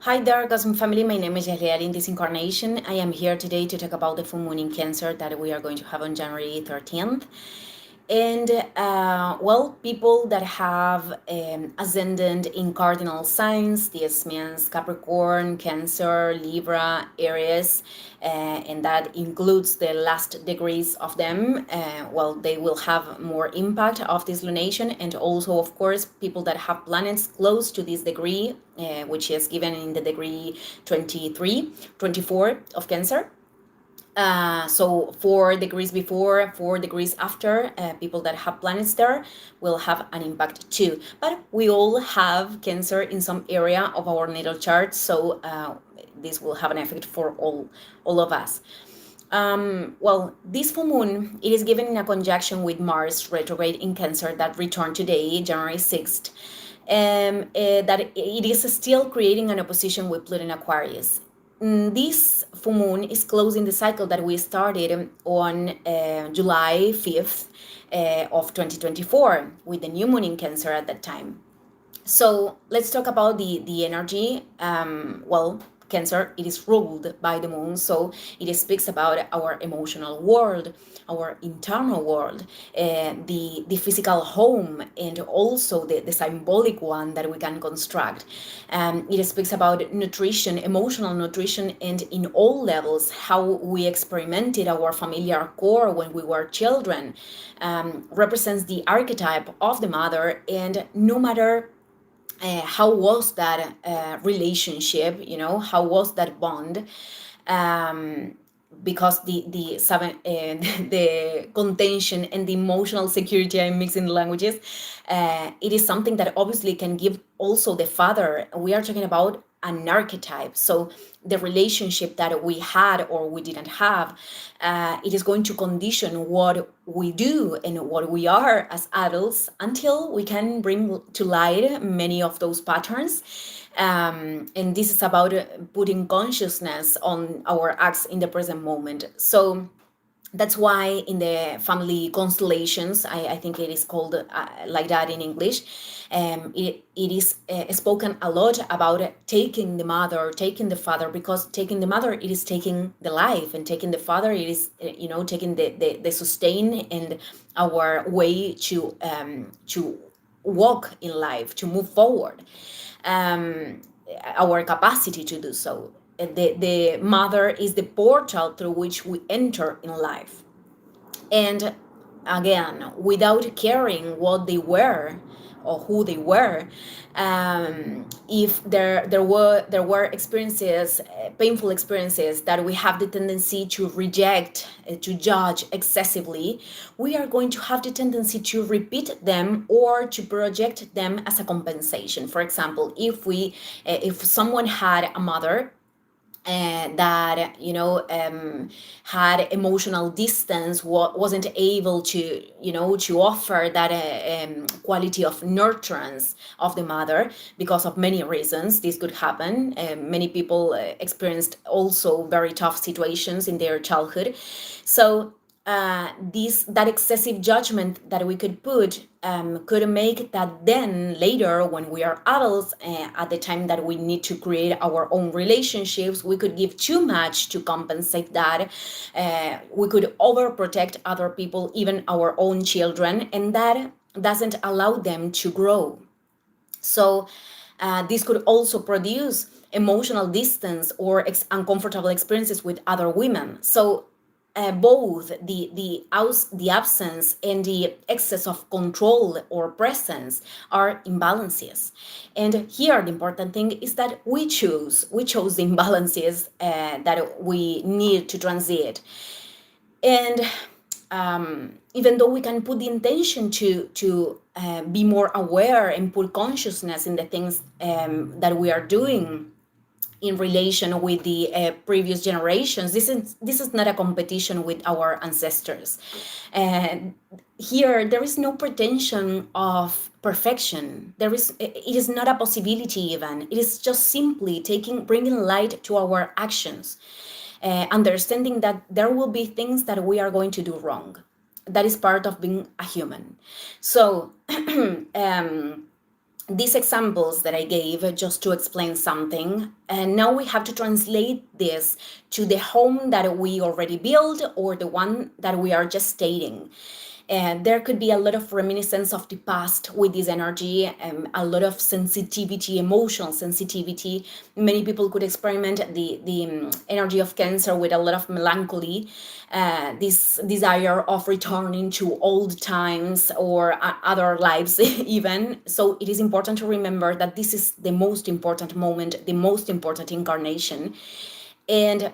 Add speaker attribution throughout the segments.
Speaker 1: Hi there, Cosmo family. My name is Yahliel. In this incarnation, I am here today to talk about the full moon in Cancer that we are going to have on January 13th. And people that have ascendant in cardinal signs, this means Capricorn, Cancer, Libra, Aries, and that includes the last degrees of them. They will have more impact of this lunation, and also, of course, people that have planets close to this degree, which is given in the degree 23, 24 of Cancer. So 4 degrees before, 4 degrees after, people that have planets there will have an impact too. But we all have Cancer in some area of our natal chart, so this will have an effect for all of us. This full moon, it is given in a conjunction with Mars retrograde in Cancer that returned today, January 6th. That it is still creating an opposition with Pluto in Aquarius. This full moon is closing the cycle that we started on July 5th of 2024 with the new moon in Cancer at that time. So let's talk about the energy. Cancer, it is ruled by the moon, so it speaks about our emotional world, our internal world, the physical home, and also the symbolic one that we can construct. It speaks about nutrition, emotional nutrition, and in all levels, how we experimented our familiar core when we were children, represents the archetype of the mother, and no matter how was that relationship, how was that bond, because the seven the contention and the emotional security, I'm mixing the languages, it is something that obviously can give also the father. We are talking about an archetype, so the relationship that we had or we didn't have, it is going to condition what we do and what we are as adults until we can bring to light many of those patterns. And this is about putting consciousness on our acts in the present moment. So that's why in the family constellations, I think it is called like that in English, it is spoken a lot about taking the mother, taking the father, because taking the mother, it is taking the life, and taking the father, it is taking the sustain and our way to walk in life, to move forward, our capacity to do so. The mother is the portal through which we enter in life. And again, without caring what they were or who they were, if there were experiences, painful experiences that we have the tendency to reject, to judge excessively, we are going to have the tendency to repeat them or to project them as a compensation. For example, if someone had a mother that had emotional distance, wasn't able to offer that quality of nurturance of the mother because of many reasons. This could happen. Many people experienced also very tough situations in their childhood. So that excessive judgment that we could put could make that then later, when we are adults, at the time that we need to create our own relationships, we could give too much to compensate that. We could overprotect other people, even our own children, and that doesn't allow them to grow. So this could also produce emotional distance or uncomfortable experiences with other women. So both the absence and the excess of control or presence are imbalances. And here the important thing is that we chose the imbalances that we need to transit. And even though we can put the intention to be more aware and put consciousness in the things that we are doing in relation with the previous generations, this is not a competition with our ancestors. And here there is no pretension of perfection. It is not a possibility even. It is just simply bringing light to our actions, understanding that there will be things that we are going to do wrong. That is part of being a human. So these examples that I gave just to explain something, and now we have to translate this to the home that we already built or the one that we are just stating. And there could be a lot of reminiscence of the past with this energy, a lot of sensitivity, emotional sensitivity. Many people could experiment the energy of Cancer with a lot of melancholy, this desire of returning to old times or other lives even. So it is important to remember that this is the most important moment, the most important incarnation. And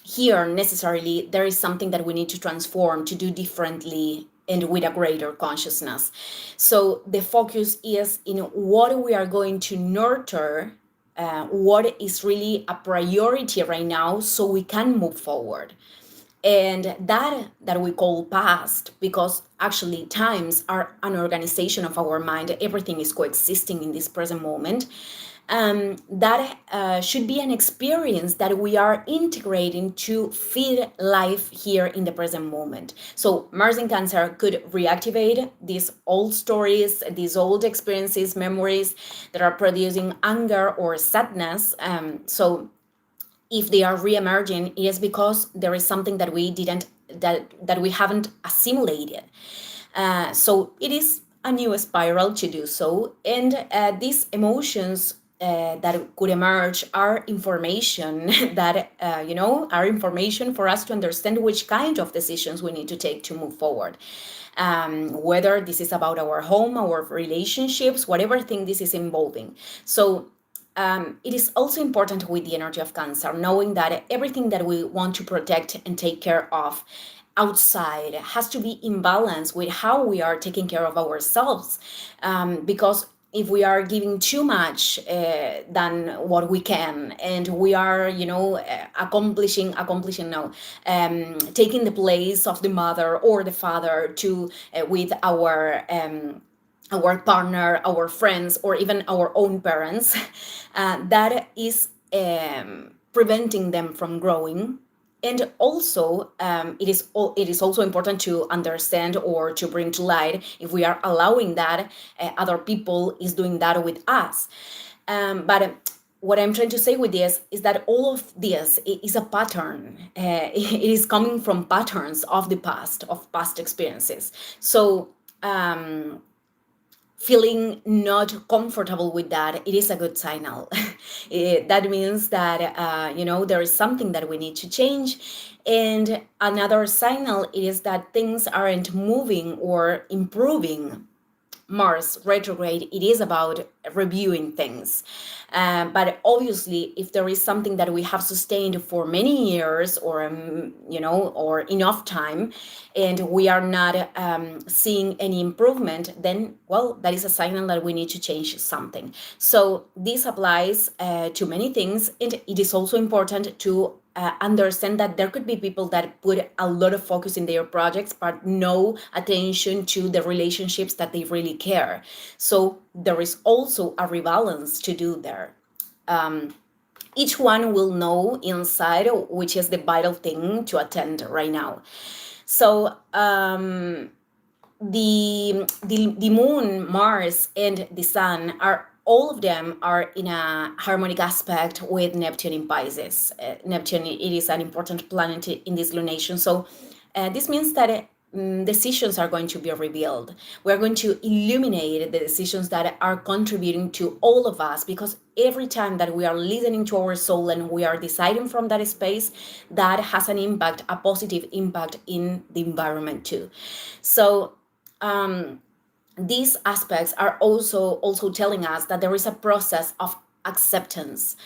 Speaker 1: here necessarily there is something that we need to transform, to do differently and with a greater consciousness. So the focus is in what we are going to nurture, what is really a priority right now so we can move forward. And that we call past, because actually times are an organization of our mind, everything is coexisting in this present moment. That should be an experience that we are integrating to feed life here in the present moment. So Mars in Cancer could reactivate these old stories, these old experiences, memories that are producing anger or sadness. So if they are re-emerging, it is because there is something that we didn't, that we haven't assimilated. So it is a new spiral to do so. And these emotions that could emerge are information that, are information for us to understand which kind of decisions we need to take to move forward. Whether this is about our home, our relationships, whatever thing this is involving. So it is also important with the energy of Cancer, knowing that everything that we want to protect and take care of outside has to be in balance with how we are taking care of ourselves. Because if we are giving too much than what we can, and we are, taking the place of the mother or the father to with our partner, our friends, or even our own parents, that is preventing them from growing. And also, it is also important to understand or to bring to light if we are allowing that other people is doing that with us. But what I'm trying to say with this is that all of this is a pattern. It is coming from patterns of the past, of past experiences. So feeling not comfortable with that, it is a good signal. That means that there is something that we need to change. And another signal is that things aren't moving or improving. Mars retrograde, it is about reviewing things. But obviously, if there is something that we have sustained for many years, or or enough time, and we are not seeing any improvement, then, well, that is a signal that we need to change something. So this applies to many things, and it is also important to understand that there could be people that put a lot of focus in their projects but no attention to the relationships that they really care. So there is also a rebalance to do there. Each one will know inside which is the vital thing to attend right now. So the moon, Mars, and the sun are, all of them are in a harmonic aspect with Neptune in Pisces. Neptune, it is an important planet in this lunation. So this means that decisions are going to be revealed. We're going to illuminate the decisions that are contributing to all of us, because every time that we are listening to our soul and we are deciding from that space, that has an impact, a positive impact in the environment too. So these aspects are also telling us that there is a process of acceptance.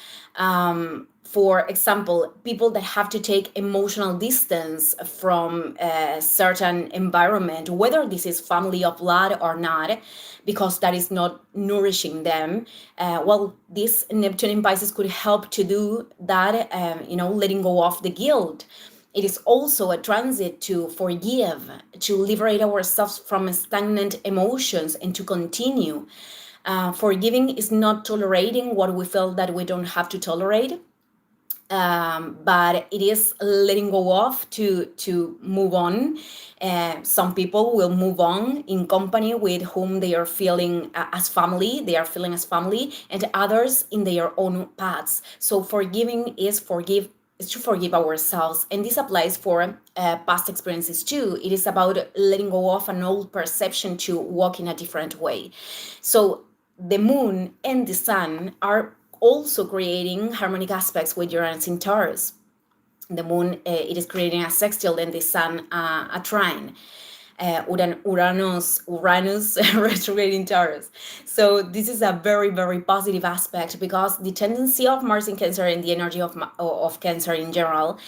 Speaker 1: For example, people that have to take emotional distance from a certain environment, whether this is family of blood or not, because that is not nourishing them, well, this Neptune in Pisces could help to do that, letting go of the guilt. It is also a transit to forgive, to liberate ourselves from stagnant emotions and to continue. Forgiving is not tolerating what we feel that we don't have to tolerate. but it is letting go of to move on. Some people will move on in company with whom they are feeling as family, they are feeling as family, and others in their own paths. So forgiving is to forgive ourselves, and this applies for past experiences too. It is about letting go of an old perception to walk in a different way. So the moon and the sun are also creating harmonic aspects with Uranus in Taurus. The moon, it is creating a sextile, and the sun a trine. Uranus retrograde in Taurus. So this is a very, very positive aspect, because the tendency of Mars in Cancer and the energy of Cancer in general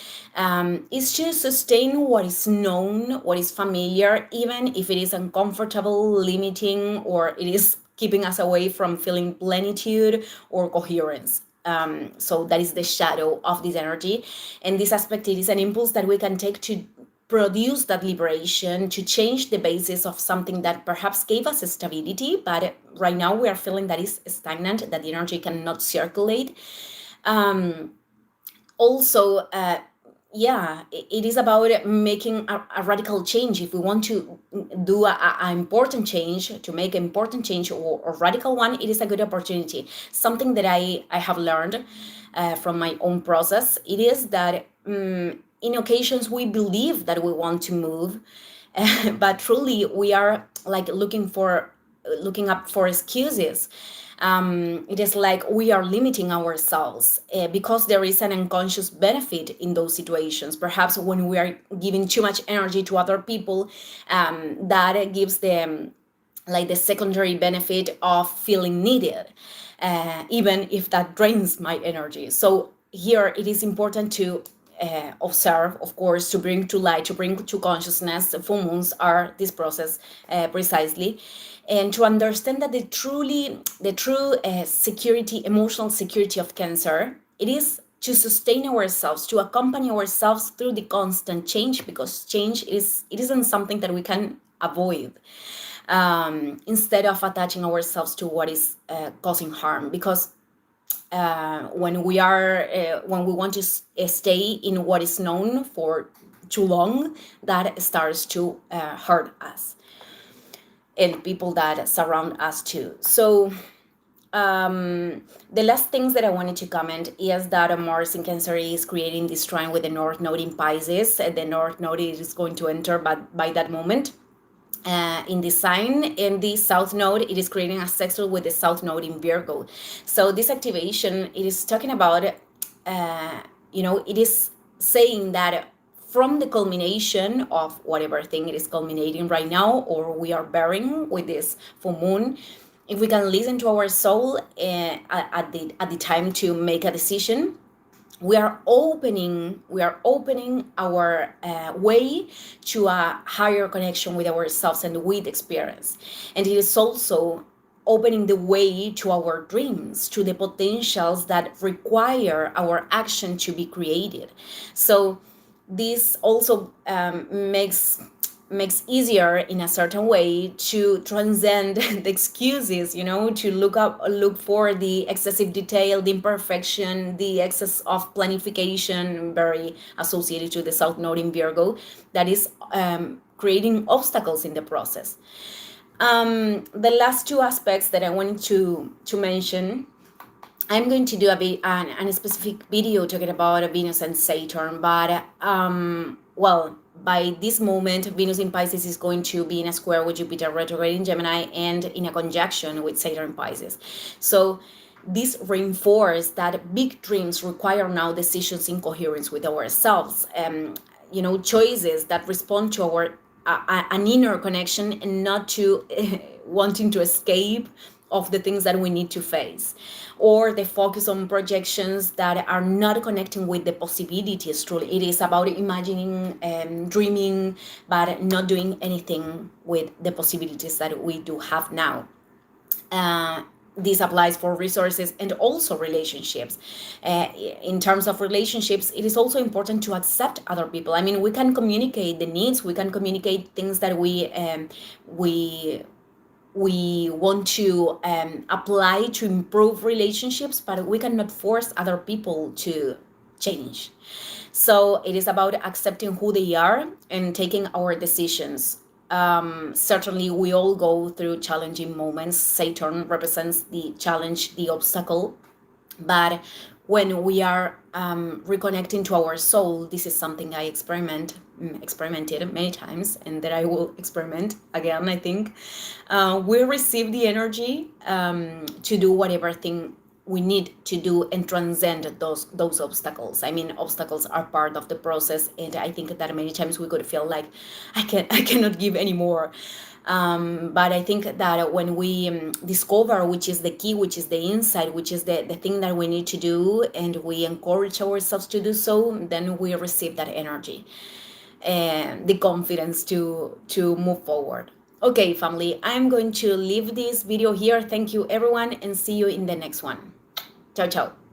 Speaker 1: is to sustain what is known, what is familiar, even if it is uncomfortable, limiting, or it is keeping us away from feeling plenitude or coherence. So that is the shadow of this energy. And this aspect, it is an impulse that we can take to produce that liberation, to change the basis of something that perhaps gave us stability, but right now we are feeling that is stagnant, that the energy cannot circulate. Also, yeah, it is about making a radical change. If we want to do a important change, to make an important change, or a radical one, it is a good opportunity. Something that I have learned from my own process, it is that in occasions we believe that we want to move, but truly we are like looking up for excuses. It is like we are limiting ourselves because there is an unconscious benefit in those situations. Perhaps when we are giving too much energy to other people, that gives them like the secondary benefit of feeling needed, even if that drains my energy. So here it is important to observe, of course, to bring to light, to bring to consciousness. Full moons are this process precisely, and to understand that the true security, emotional security of Cancer, it is to sustain ourselves, to accompany ourselves through the constant change, because change it isn't something that we can avoid. Instead of attaching ourselves to what is causing harm, because when we want to stay in what is known for too long, that starts to hurt us and people that surround us too. So the last things that I wanted to comment is that Mars in Cancer is creating this trine with the North Node in Pisces. The North Node is going to enter by that moment in the sign, and the South Node, it is creating a sextile with the South Node in Virgo. So this activation, it is talking about, it is saying that from the culmination of whatever thing it is culminating right now, or we are bearing with this full moon, if we can listen to our soul at the time to make a decision, we are opening our way to a higher connection with ourselves and with experience. And it is also opening the way to our dreams, to the potentials that require our action to be created. So this also makes easier in a certain way to transcend the excuses, to look for the excessive detail, the imperfection, the excess of planification, very associated to the South Node in Virgo, that is creating obstacles in the process. The last two aspects that I wanted to mention, I'm going to do a specific video talking about Venus and Saturn, but by this moment, Venus in Pisces is going to be in a square with Jupiter retrograde in Gemini and in a conjunction with Saturn in Pisces. So this reinforces that big dreams require now decisions in coherence with ourselves, choices that respond to our an inner connection, and not to wanting to escape of the things that we need to face, or the focus on projections that are not connecting with the possibilities. Truly, it is about imagining and dreaming, but not doing anything with the possibilities that we do have now. This applies for resources and also relationships. In terms of relationships, it is also important to accept other people. I mean, we can communicate the needs, we can communicate things that we want to apply to improve relationships, but we cannot force other people to change. So it is about accepting who they are and taking our decisions. Certainly, we all go through challenging moments. Saturn represents the challenge, the obstacle, but when we are reconnecting to our soul, this is something I experimented many times, and that I will experiment again, I think. We receive the energy to do whatever thing we need to do and transcend those obstacles. I mean, obstacles are part of the process, and I think that many times we could feel like I cannot give anymore. But I think that when we discover which is the key, which is the insight, which is the thing that we need to do, and we encourage ourselves to do so, then we receive that energy and the confidence to move forward. Okay, family, I'm going to leave this video here. Thank you, everyone, and see you in the next one. Ciao, ciao.